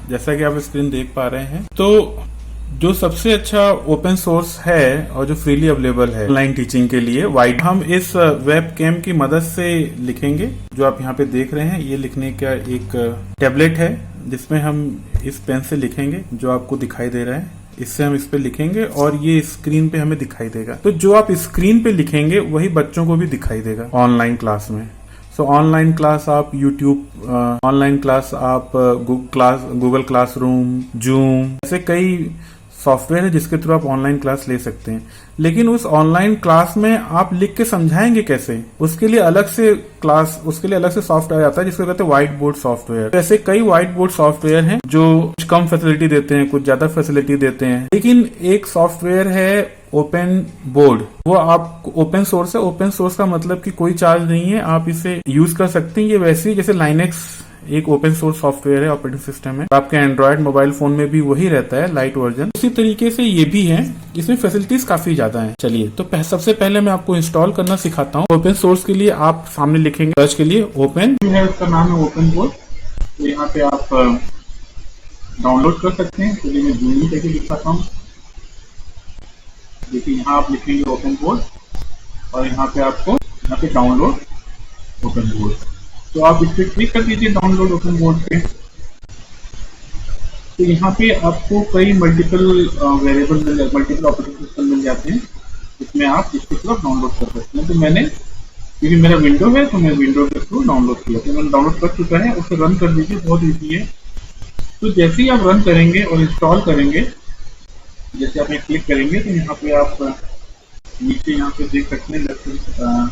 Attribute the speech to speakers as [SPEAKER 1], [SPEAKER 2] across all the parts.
[SPEAKER 1] जैसा कि आप स्क्रीन देख पा रहे हैं, तो जो सबसे अच्छा ओपन सोर्स है और जो फ्रीली अवेलेबल है ऑनलाइन टीचिंग के लिए वाइट, हम इस वेब कैम की मदद से लिखेंगे। जो आप यहाँ पे देख रहे हैं, ये लिखने का एक टैबलेट है जिसमें हम इस पेन से लिखेंगे, जो आपको दिखाई दे रहा है। इससे हम इस पे लिखेंगे और ये स्क्रीन पे हमें दिखाई देगा। तो जो आप स्क्रीन पे लिखेंगे वही बच्चों को भी दिखाई देगा ऑनलाइन क्लास में। सो ऑनलाइन क्लास आप यूट्यूब, ऑनलाइन क्लास आप गूगल क्लासरूम, जूम, ऐसे कई सॉफ्टवेयर है जिसके थ्रू आप ऑनलाइन क्लास ले सकते हैं। लेकिन उस ऑनलाइन क्लास में आप लिख के समझाएंगे कैसे, उसके लिए अलग से सॉफ्टवेयर आता है जिसको कहते हैं व्हाइट बोर्ड सॉफ्टवेयर। ऐसे कई व्हाइट बोर्ड सॉफ्टवेयर हैं जो कुछ कम फैसिलिटी देते हैं, कुछ ज्यादा फैसिलिटी देते हैं। लेकिन एक सॉफ्टवेयर है ओपन बोर्ड, वो आप ओपन सोर्स है। ओपन सोर्स का मतलब कि कोई चार्ज नहीं है, आप इसे यूज कर सकते हैं। ये वैसे ही जैसे लाइनेक्स एक ओपन सोर्स सॉफ्टवेयर है, ऑपरेटिंग सिस्टम है, आपके एंड्रॉयड मोबाइल फोन में भी वही रहता है, लाइट वर्जन। उसी तरीके से ये भी है, इसमें फैसिलिटीज काफी ज्यादा हैं। चलिए, तो सबसे पहले मैं आपको इंस्टॉल करना सिखाता हूँ। ओपन सोर्स के लिए आप सामने लिखेंगे सर्च के लिए ओपन, है उसका नाम है ओपन बोर्ड। तो यहाँ पे आप डाउनलोड कर सकते हैं। चलिए मैं जूम करके दिखाता हूँ। देखिए यहाँ आप लिखेंगे ओपन बोर्ड और यहाँ पे आपको यहाँ पे डाउनलोड ओपन बोर्ड, तो आप इस पर क्लिक कर दीजिए डाउनलोड ओपन बोर्ड पे। तो यहाँ पे आपको कई multiple variable, multiple operating system मिल जाते हैं, जिसमें आप इसके थ्रू डाउनलोड कर सकते हैं। तो मैंने, क्योंकि मेरा विंडो है तो मैं विंडो के थ्रू डाउनलोड किया, तो मैंने डाउनलोड कर चुका है। उसे रन कर दीजिए, बहुत ईजी है। तो जैसे ही आप रन करेंगे और इंस्टॉल करेंगे, जैसे आप क्लिक करेंगे तो यहाँ पे आप नीचे यहाँ पे देख सकते हैं लेफ्ट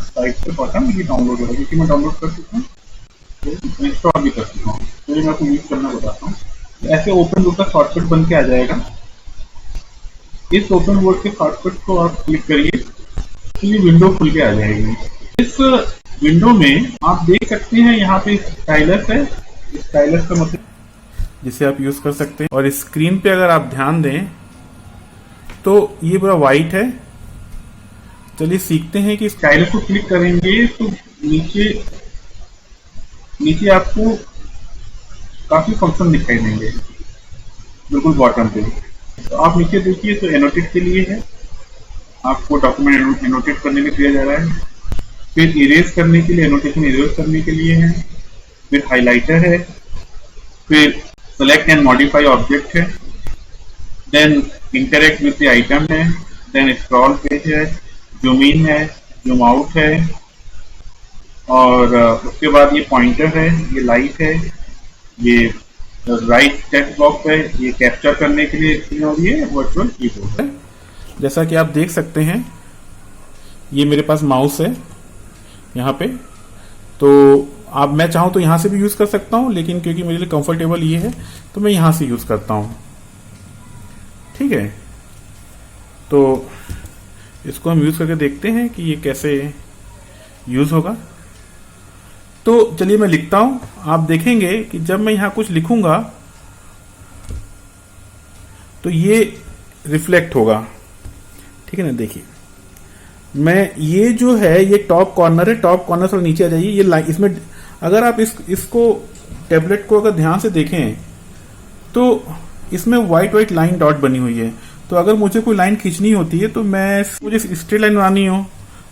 [SPEAKER 1] साइड पे बटन, ये डाउनलोड होगा। क्योंकि मैं डाउनलोड कर चुका हूँ तो इंस्टॉल भी कर चुका हूँ, तो मैं आपको यूज करना बताता हूँ। ऐसे ओपन बोर्ड का शॉर्टकट बन के आ जाएगा। इस ओपन बोर्ड के शॉर्टकट को आप क्लिक करिए तो ये विंडो खुल के आ जाएगी। इस विंडो में आप देख सकते हैं यहाँ पे स्टाइलस है। स्टाइलस का मतलब जिसे आप यूज कर सकते हैं। और स्क्रीन पे अगर आप ध्यान दें तो ये पूरा व्हाइट है। चलिए सीखते हैं कि स्टाइलस को क्लिक करेंगे तो नीचे आपको काफी फंक्शन दिखाई देंगे, बिल्कुल बॉटम पे। तो आप नीचे देखिए तो एनोटेट के लिए है, आपको डॉक्यूमेंट एनोटेट करने में दिया जा रहा है। फिर इरेज करने के लिए, एनोटेशन इरेज करने के लिए है। फिर हाइलाइटर है। फिर सेलेक्ट एंड मॉडिफाई ऑब्जेक्ट है। Then interact with the item है। देन स्क्रॉल पेज है, जूम इन है, जूम आउट है, और उसके बाद ये पॉइंटर है, ये लाइट है, ये राइट टेक्स्ट बॉक्स है, ये कैप्चर करने के लिए, और ये वर्चुअल कीबोर्ड है। जैसा कि आप देख सकते हैं, ये मेरे पास माउस है यहाँ पे। तो आप, मैं चाहूँ तो यहाँ से भी यूज कर सकता हूँ, लेकिन क्योंकि मेरे लिए कंफर्टेबल ये है तो मैं यहाँ से यूज करता हूँ। ठीक है, तो इसको हम यूज करके देखते हैं कि ये कैसे यूज होगा। तो चलिए मैं लिखता हूं। आप देखेंगे कि जब मैं यहां कुछ लिखूंगा तो ये रिफ्लेक्ट होगा। ठीक है ना, देखिए मैं, ये जो है ये टॉप कॉर्नर है, टॉप कॉर्नर से नीचे आ जाइए। ये लाइन, इसमें अगर आप इसको टैबलेट को अगर ध्यान से देखें तो इसमें व्हाइट लाइन डॉट बनी हुई है। तो अगर मुझे कोई लाइन खींचनी होती है तो मुझे स्ट्रेट लाइन बनानी हो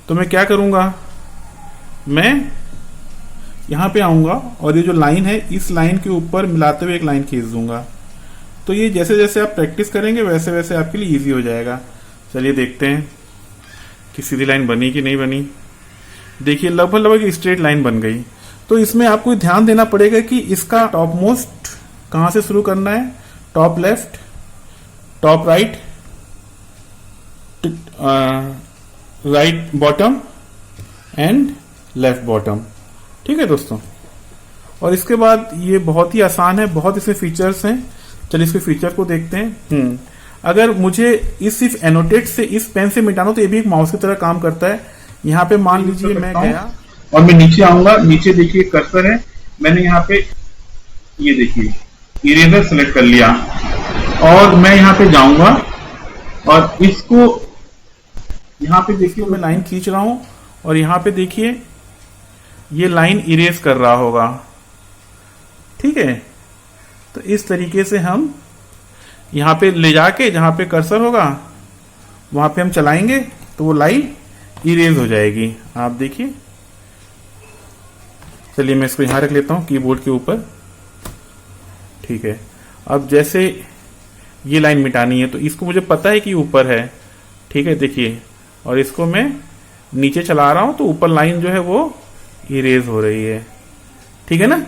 [SPEAKER 1] तो मैं क्या करूंगा, मैं यहां पे आऊंगा और ये जो लाइन है इस लाइन के ऊपर मिलाते हुए एक लाइन खींच दूंगा। तो ये जैसे जैसे आप प्रैक्टिस करेंगे वैसे वैसे आपके लिए इजी हो जाएगा। चलिए देखते हैं कि सीधी लाइन बनी कि नहीं बनी। देखिए लगभग स्ट्रेट लाइन बन गई। तो इसमें आपको ध्यान देना पड़ेगा कि इसका टॉप मोस्ट कहां से शुरू करना है, top left, top right, right bottom and left bottom. ठीक है दोस्तों, और इसके बाद ये बहुत ही आसान है, बहुत इसमें फीचर्स हैं। चलिए इसके फीचर को देखते हैं। अगर मुझे इस सिर्फ एनोटेट से, इस पेन से मिटाना तो ये भी एक माउस की तरह काम करता है। यहाँ पे मान लीजिए मैं गया और मैं नीचे आऊंगा, नीचे देखिए कर्सर है, मैंने यहाँ पे ये देखिए इरेजर सेलेक्ट कर लिया और मैं यहाँ पे जाऊंगा और इसको यहाँ पे देखिए मैं लाइन खींच रहा हूं और यहाँ पे देखिए ये लाइन इरेज कर रहा होगा। ठीक है, तो इस तरीके से हम यहाँ पे ले जाके जहां पे कर्सर होगा वहां पे हम चलाएंगे तो वो लाइन इरेज हो जाएगी। आप देखिए, चलिए मैं इसको यहां रख लेता हूं कीबोर्ड के ऊपर। ठीक है, अब जैसे ये लाइन मिटानी है तो इसको मुझे पता है कि ऊपर है। ठीक है, देखिए, और इसको मैं नीचे चला रहा हूं तो ऊपर लाइन जो है वो इरेज हो रही है। ठीक है ना।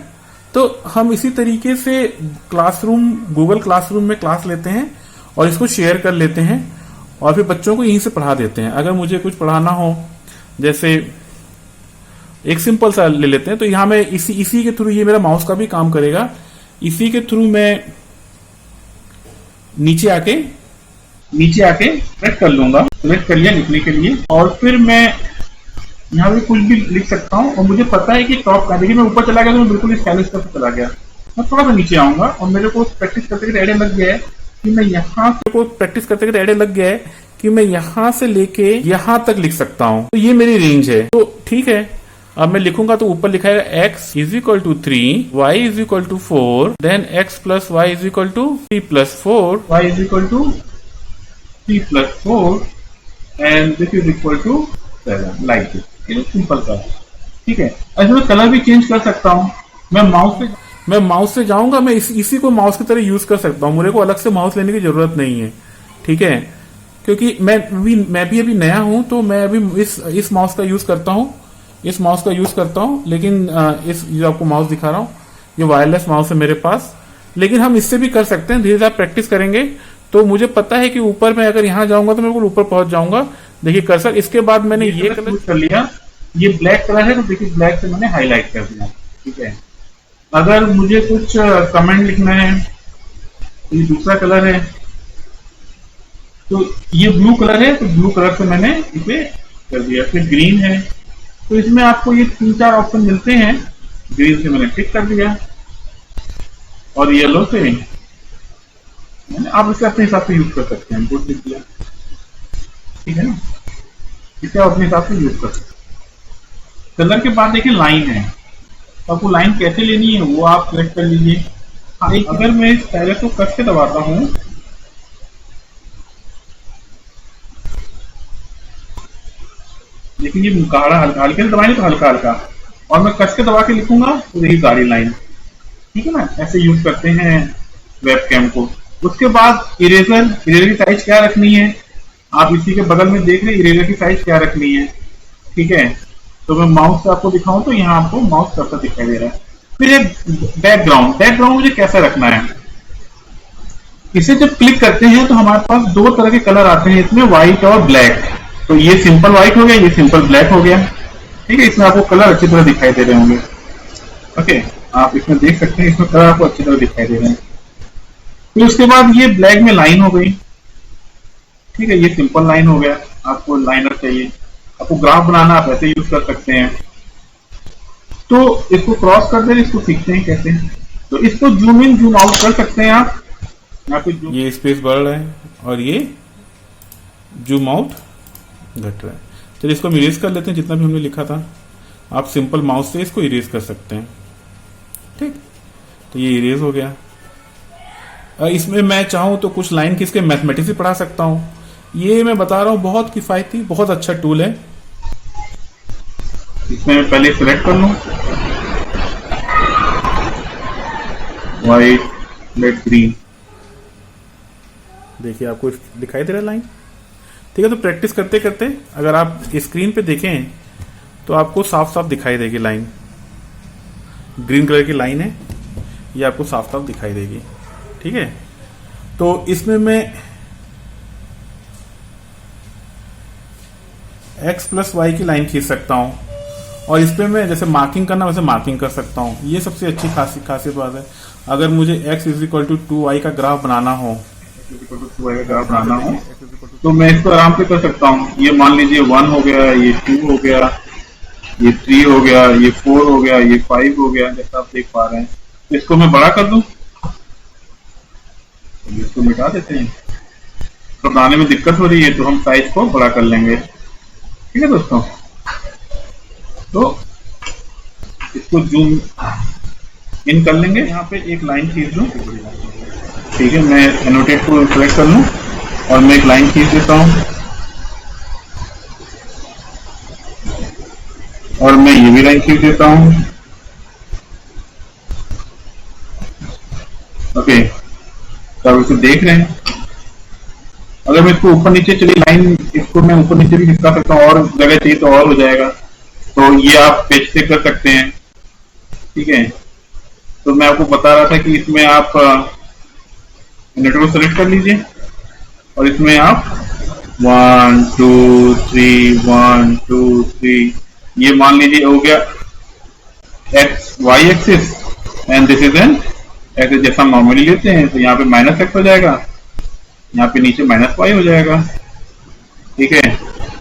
[SPEAKER 1] तो हम इसी तरीके से क्लासरूम, गूगल क्लासरूम में क्लास लेते हैं और इसको शेयर कर लेते हैं और फिर बच्चों को यहीं से पढ़ा देते हैं। अगर मुझे कुछ पढ़ाना हो, जैसे एक सिंपल सा ले लेते हैं, तो यहां मैं इसी के थ्रू, ये मेरा माउस का भी काम करेगा, इसी के थ्रू मैं नीचे आके सेलेक्ट कर लूंगा। सेलेक्ट कर लिया लिखने के लिए, और फिर मैं यहाँ पे कुछ भी लिख सकता हूँ। और मुझे पता है कि टॉप का, देखिए मैं ऊपर चला गया तो मैं बिल्कुल स्टाइलिश तरफ चला गया। मैं थोड़ा सा नीचे आऊंगा और मेरे को प्रैक्टिस करते करते आइडिया लग गया है कि मैं यहाँ से लेके यहाँ तक लिख सकता हूँ। तो ये मेरी रेंज है। तो ठीक है, अब मैं लिखूंगा तो ऊपर लिखा है x is equal to 3, y is equal to 4, then x plus Y is equal to 3 plus 4, y is equal to 3 plus 4 and this is equal to 7, like this. ये सिंपल सा है। ठीक है, ऐसे मैं कलर भी चेंज कर सकता हूँ। मैं माउस से जाऊंगा, मैं इसी को माउस की तरह यूज कर सकता हूँ। मेरे को अलग से माउस लेने की जरूरत नहीं है। ठीक है, क्योंकि मैं भी अभी नया हूं, तो मैं अभी इस माउस का यूज करता हूं। लेकिन इस जो आपको माउस दिखा रहा हूं, ये वायरलेस माउस है मेरे पास। लेकिन हम इससे भी कर सकते हैं। धीरे धीरे आप प्रैक्टिस करेंगे तो मुझे पता है कि ऊपर मैं अगर यहां जाऊंगा तो मैं बिल्कुल ऊपर पहुंच जाऊंगा। देखिए कर्सर, इसके बाद मैंने ये कलर कर लिया। ये ब्लैक कलर है तो देखिए ब्लैक से मैंने हाईलाइट कर दिया। ठीक है, अगर मुझे कुछ कमेंट लिखना है, ये दूसरा कलर है, तो ये ब्लू कलर है, तो ब्लू कलर से मैंने इसे कर दिया। फिर ग्रीन है, तो इसमें आपको ये 3-4 ऑप्शन मिलते हैं। ग्रीन से मैंने टिक कर दिया, और येलो से मैंने, आप इसे अपने हिसाब से यूज कर सकते हैं। गुड लिख दिया। ठीक है ना, इसे आप अपने हिसाब से यूज कर सकते हैं। कलर के बाद देखिए लाइन है, तो आपको लाइन कैसे लेनी है वो आप सेलेक्ट कर लीजिए। अगर मैं इस पहले को कस के दबाता हूं, लेकिन ये गाढ़ा हल्के से दबाएंगे तो हल्का हल्का, और मैं कस के दबा के लिखूंगा तो देखिए गाढ़ी लाइन। ठीक है ना, ऐसे यूज करते हैं वेबकैम को। उसके बाद इरेजर की साइज क्या रखनी है, आप इसी के बगल में देख रहे हैं इरेजर की साइज क्या रखनी है। ठीक है, तो मैं माउस से आपको दिखाऊं तो यहाँ आपको माउस कर्सर दिखाई दे रहा है। फिर एक बैकग्राउंड मुझे कैसे रखना है, इसे जब क्लिक करते हैं तो हमारे पास 2 तरह के कलर आते हैं इसमें, व्हाइट और ब्लैक। तो ये सिंपल व्हाइट हो गया, ये सिंपल ब्लैक हो गया। ठीक है, इसमें आपको कलर अच्छी तरह दिखाई दे रहे होंगे। ओके, आप इसमें देख सकते हैं, इसमें कलर आपको अच्छी तरह दिखाई दे रहे हैं। फिर उसके बाद ये ब्लैक में लाइन हो गई। ठीक है, ये सिंपल लाइन हो गया। आपको लाइनर चाहिए, आपको ग्राफ बनाना, आप ऐसे यूज कर सकते हैं। तो इसको क्रॉस कर दें, इसको सीखते हैं कैसे। तो इसको जूम इन जूम आउट कर सकते हैं आप। यहाँ पे ये स्पेस बढ़ रहा है और ये जूम आउट घट रहा है। चलिए इसको हम इरेज कर लेते हैं, जितना भी हमने लिखा था। आप सिंपल माउस से इसको इरेज कर सकते हैं। ठीक, तो ये इरेज हो गया। इसमें मैं चाहूं तो कुछ लाइन किसके मैथमेटिक्स भी पढ़ा सकता हूं। ये मैं बता रहा हूं, बहुत किफायती, बहुत अच्छा टूल है। इसमें मैं पहले सिलेक्ट कर लूं, व्हाइट, रेड, ग्रीन। देखिए आपको दिखाई दे रहा है लाइन। ठीक है, तो प्रैक्टिस करते करते अगर आप स्क्रीन पे देखें तो आपको साफ साफ दिखाई देगी लाइन। ग्रीन कलर की लाइन है, ये आपको साफ साफ दिखाई देगी। ठीक है, तो इसमें मैं x प्लस वाई की लाइन खींच सकता हूं, और इस पे मैं जैसे मार्किंग करना वैसे मार्किंग कर सकता हूं। ये सबसे अच्छी खासियत बात है। अगर मुझे x is equal to 2y का ग्राफ बनाना हो, तो मैं इसको आराम से कर सकता हूँ। ये मान लीजिए 1 हो गया, ये 2 हो गया, ये 3 हो गया, ये 4 हो गया, ये 5 हो गया, जैसा आप देख पा रहे हैं। तो इसको मैं बड़ा कर दूं, इसको मिटा देते हैं। तो बनाने में दिक्कत हो रही है तो हम साइज को बड़ा कर लेंगे। ठीक है दोस्तों, तो इसको जूम इन कर लेंगे। यहाँ पे एक लाइन खींच दूं, ठीक है, मैं एनोटेट को सेलेक्ट कर लूं और मैं एक लाइन खींच देता हूं और मैं ये भी लाइन खींच देता हूं। ओके, तो आप इसे देख रहे हैं। अगर मैं इसको ऊपर नीचे चली लाइन, इसको मैं ऊपर नीचे भी खिसका सकता हूँ और जगह चाहिए तो और हो जाएगा। तो ये आप पेज से कर सकते हैं, ठीक है। तो मैं आपको बता रहा था कि इसमें आप नेटवर्क को सेलेक्ट कर लीजिए और इसमें आप 1 2 3 1 2 3 ये मान लीजिए हो गया X Y axis and this is an axis जैसा हम नॉर्मली लेते हैं। तो यहाँ पे माइनस एक्स हो जाएगा, यहाँ पे नीचे माइनस वाई हो जाएगा, ठीक है।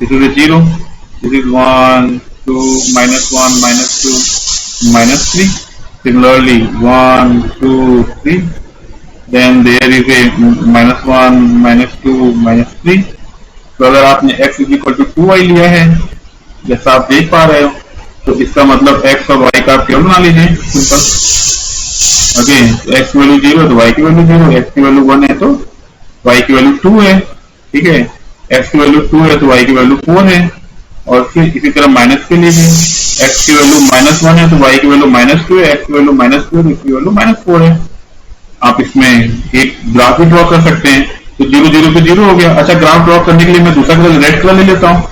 [SPEAKER 1] This is 0, this is 1 2 -1 -2 -3। Similarly 1 2 3, then there is a -1 -2 -3। तो अगर आपने x is equal to 2y लिया है जैसा आप देख पा रहे हो, तो इसका मतलब x और y का आप टेबल बना लीजिए, सिंपल। अगेन x की वैल्यू 0 है तो y की वैल्यू 0, x की वैल्यू 1 है तो y की वैल्यू 2 है, ठीक है। x की वैल्यू 2 है तो y की वैल्यू 4 है। और फिर इसी तरह माइनस के लिए भी x की वैल्यू -1 है तो y की वैल्यू -2 है, x की वैल्यू -2 है तो इसकी वैल्यू -4 है। आप इसमें एक ग्राफ भी ड्रॉ कर सकते हैं। तो 0 0 पे 0 हो गया। अच्छा, ग्राफ ड्रॉ करने के लिए मैं दूसरा कलर रेड कलर ले लेता हूँ,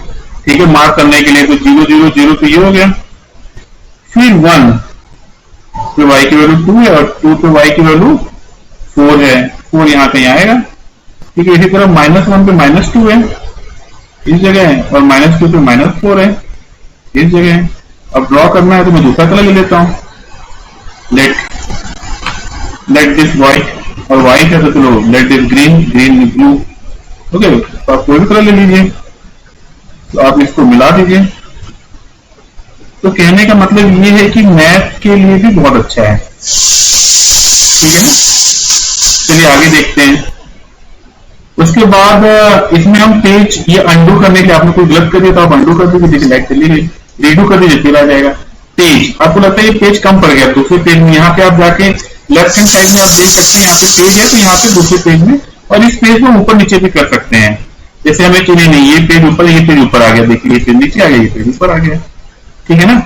[SPEAKER 1] ठीक है, मार्क करने के लिए। तो 0 0 0 पे ये हो गया। फिर 1 पे y की वैल्यू 2 है और 2 पे y की वैल्यू 4 है, 4 यहाँ कहीं आएगा, ठीक है। इसी तरह -1 पे -2 है इस जगह है और -2 पे -4 है इस जगह है। अब ड्रॉ करना है तो मैं दूसरा कलर ले लेता हूँ, लेट दिस व्हाइट, और व्हाइट है तो चलो let this green, green blue, okay. तो आप कोई भी कलर ले लीजिए, तो आप इसको मिला दीजिए। तो कहने का मतलब ये है कि मैथ के लिए भी बहुत अच्छा है, ठीक है ना। चलिए आगे देखते हैं। उसके बाद इसमें हम पेज ये अंडू करने के लिए, आपने कोई गलत कर दिया तो आप अंडू कर दीजिए, देखिए लाइट चली गई, रीडू कर दीजिए फिर आ जाएगा। पेज आपको लगता है ये पेज कम पड़ गया, दूसरे पेज में यहाँ पे आप जाके लेफ्ट हैंड साइड में आप देख सकते हैं, यहाँ पे पेज है तो यहाँ पे दूसरे पेज में, और इस पेज में ऊपर नीचे भी कर सकते हैं। जैसे हमें चुने नहीं, ये पेज ऊपर, ये पेज ऊपर आ गया, देखिए ये पेज नीचे आ गया, ये पेज ऊपर आ गया, ठीक है ना।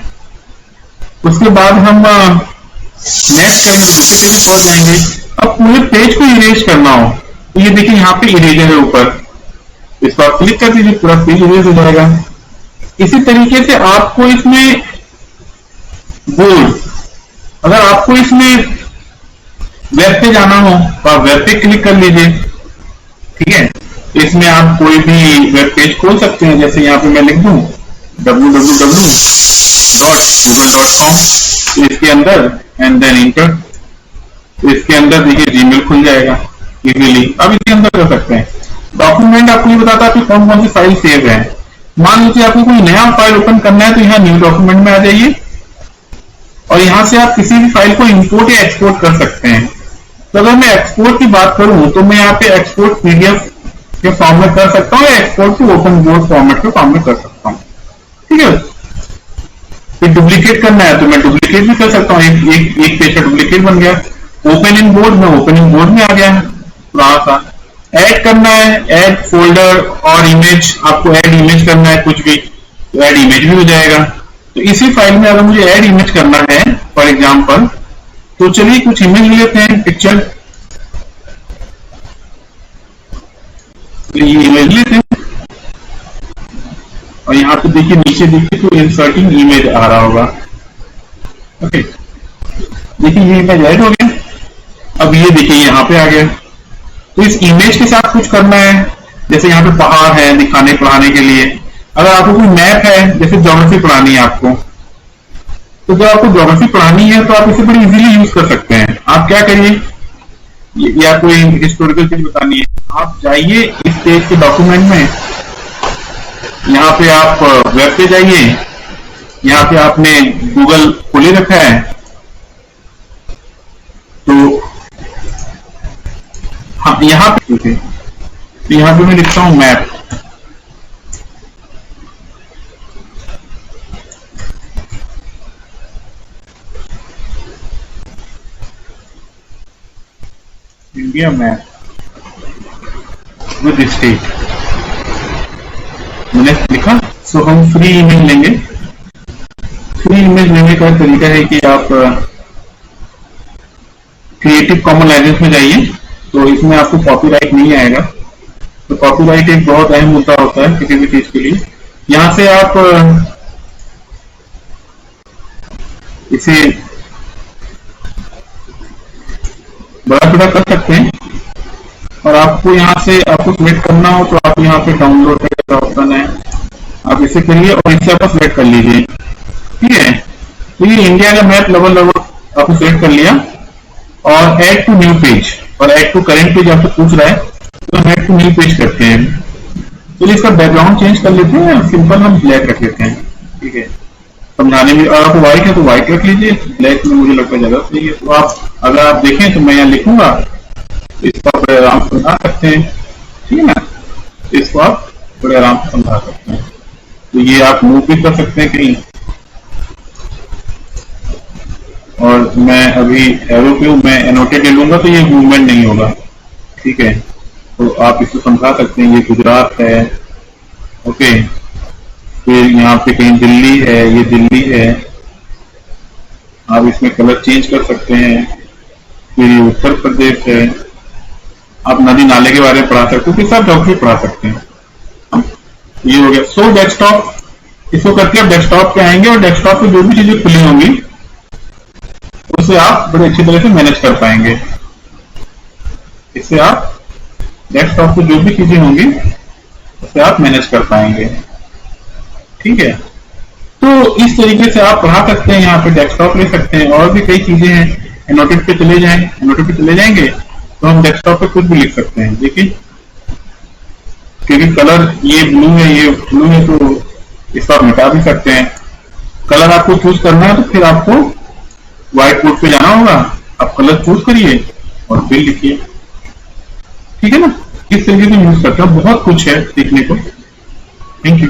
[SPEAKER 1] उसके बाद हम नेक्स्ट करेंगे तो दूसरे पेज में पहुंच जाएंगे। अब पूरे पेज को इरेज करना हो तो ये देखिए यहाँ पे इरेजर है ऊपर, इस पर क्लिक कर दीजिए, पूरा पेज इरेज हो जाएगा। इसी तरीके से आपको इसमें बोल्ड, अगर आपको इसमें वेब पे जाना हो तो आप वेब पे क्लिक कर लीजिए, ठीक है। इसमें आप कोई भी वेब पेज खोल सकते हैं, जैसे यहाँ पे मैं लिख दूं www.google.com, तो इसके अंदर एंड देन इंटर, तो इसके अंदर देखिए जीमेल खुल जाएगा इजीली। अब इसके अंदर कर सकते हैं। डॉक्यूमेंट आपको ये बताता है कि कौन कौन सी फाइल सेव है। मान लीजिए आपको कोई नया फाइल ओपन करना है तो यहाँ न्यू डॉक्यूमेंट में आ जाइए और यहाँ से आप किसी भी फाइल को इंपोर्ट या एक्सपोर्ट कर सकते हैं। तो अगर मैं एक्सपोर्ट की बात करूं तो मैं यहाँ पे एक्सपोर्ट पीडीएफ के फॉर्म में कर सकता हूँ या export to open board format के फॉर्म में कर सकता हूँ, ठीक है। फिर डुप्लीकेट करना है तो मैं डुप्लीकेट भी कर सकता हूँ, एक पेज का डुप्लीकेट बन गया। ओपन इन बोर्ड में, ओपन इन बोर्ड में आ गया थोड़ा सा। ऐड करना है, ऐड फोल्डर और इमेज, आपको ऐड इमेज करना है कुछ भी तो ऐड इमेज भी हो जाएगा। तो इसी फाइल में अगर मुझे ऐड इमेज करना है फॉर एग्जांपल, तो चलिए कुछ इमेज ले लेते हैं, पिक्चर, तो ये इमेज लेते हैं और यहाँ पे देखिए नीचे देखिए तो इंसर्टिंग इमेज आ रहा होगा, ओके। देखिए ये इमेज ऐड हो गया। अब ये देखिए यहाँ पे आ गया। तो इस इमेज के साथ कुछ करना है, जैसे यहाँ पे पहाड़ है दिखाने पढ़ाने के लिए। अगर आपको कोई मैप है, जैसे ज्योग्राफी पढ़ानी है आपको, तो जब आपको ज्योग्राफी पढ़ानी है तो आप इसे बड़ी इजीली यूज कर सकते हैं। आप क्या करिए, या कोई हिस्टोरिकल चीज बतानी है, आप जाइए इस पेज के डॉक्यूमेंट में, यहाँ पे आप वेब पे जाइए, यहाँ पे आपने गूगल खोले रखा है, तो हाँ यहाँ पे तो यहाँ पे मैं लिखता हूं मैप, गया मैप विद स्टेट, मैंने लिखा। सो हम फ्री इमेज लेंगे। फ्री इमेज लेने का तरीका है कि आप क्रिएटिव कॉमन लाइसेंस में जाइए, तो इसमें आपको कॉपीराइट नहीं आएगा। तो कॉपीराइट एक बहुत अहम मुद्दा होता है किसी भी चीज के लिए। यहां से आप इसे बड़ा छोटा कर सकते हैं, और आपको यहां से आपको सिलेक्ट करना हो तो आप यहाँ पे डाउनलोड का ऑप्शन है, आप इसे करिए और इसे आप सिलेक्ट कर लीजिए। ठीक है, तो ये इंडिया का मैप लगभग आपको सिलेक्ट कर लिया, और ऐड टू न्यू पेज और ऐड टू करेंट पेज आपसे पूछ रहा है, तो हम ऐड टू न्यू पेज करते हैं। तो इसका बैकग्राउंड चेंज कर लेते हैं, सिंपल हम ब्लैक रख लेते हैं। ठीक है, समझाने में, और आपको व्हाइट है तो व्हाइट रख लीजिए, ब्लैक में मुझे लगता है ज्यादा सही है। तो आप अगर आप देखें तो मैं यहाँ लिखूंगा, तो इसको आप बड़े आराम से समझा सकते हैं। ठीक है ना, इसको आप बड़े आराम से समझा सकते हैं। तो ये आप मूव भी कर सकते हैं कहीं, और मैं अभी एरो पे हूं, मैं एनोटेट ले लूंगा तो ये मूवमेंट नहीं होगा। ठीक है, तो आप इसको समझा सकते हैं। ये गुजरात है, ओके, फिर यहाँ पे कहीं दिल्ली है, ये दिल्ली है, आप इसमें कलर चेंज कर सकते हैं। फिर ये उत्तर प्रदेश है, आप नदी नाले के बारे में पढ़ा सकते हो, फिर सब डॉक्यूमेंट पढ़ा सकते हैं। ये हो गया। सो डेस्कटॉप, इसको करके आप डेस्कटॉप पे आएंगे, और डेस्कटॉप पे जो भी चीजें खुली होंगी उसे आप बड़े अच्छी तरह से मैनेज कर पाएंगे। इससे आप डेस्कटॉप पे जो भी चीजें होंगी उसे आप मैनेज कर पाएंगे। ठीक है, तो इस तरीके से आप पढ़ा सकते हैं। यहाँ पे डेस्कटॉप ले सकते हैं, और भी कई चीजें हैं। एनोटेट पे चले जाएं, एनोटेट पे चले जाएंगे तो हम डेस्कटॉप पे कुछ भी लिख सकते हैं। देखिए, क्योंकि कलर ये ब्लू है, ये ब्लू है, तो इसको आप मिटा भी सकते हैं। कलर आपको चूज करना है तो फिर आपको व्हाइट बोर्ड पे जाना होगा, आप कलर चूज करिए और फिर लिखिए। ठीक है ना, इस तरीके से यूज करते हैं। बहुत कुछ है सीखने को। Thank you.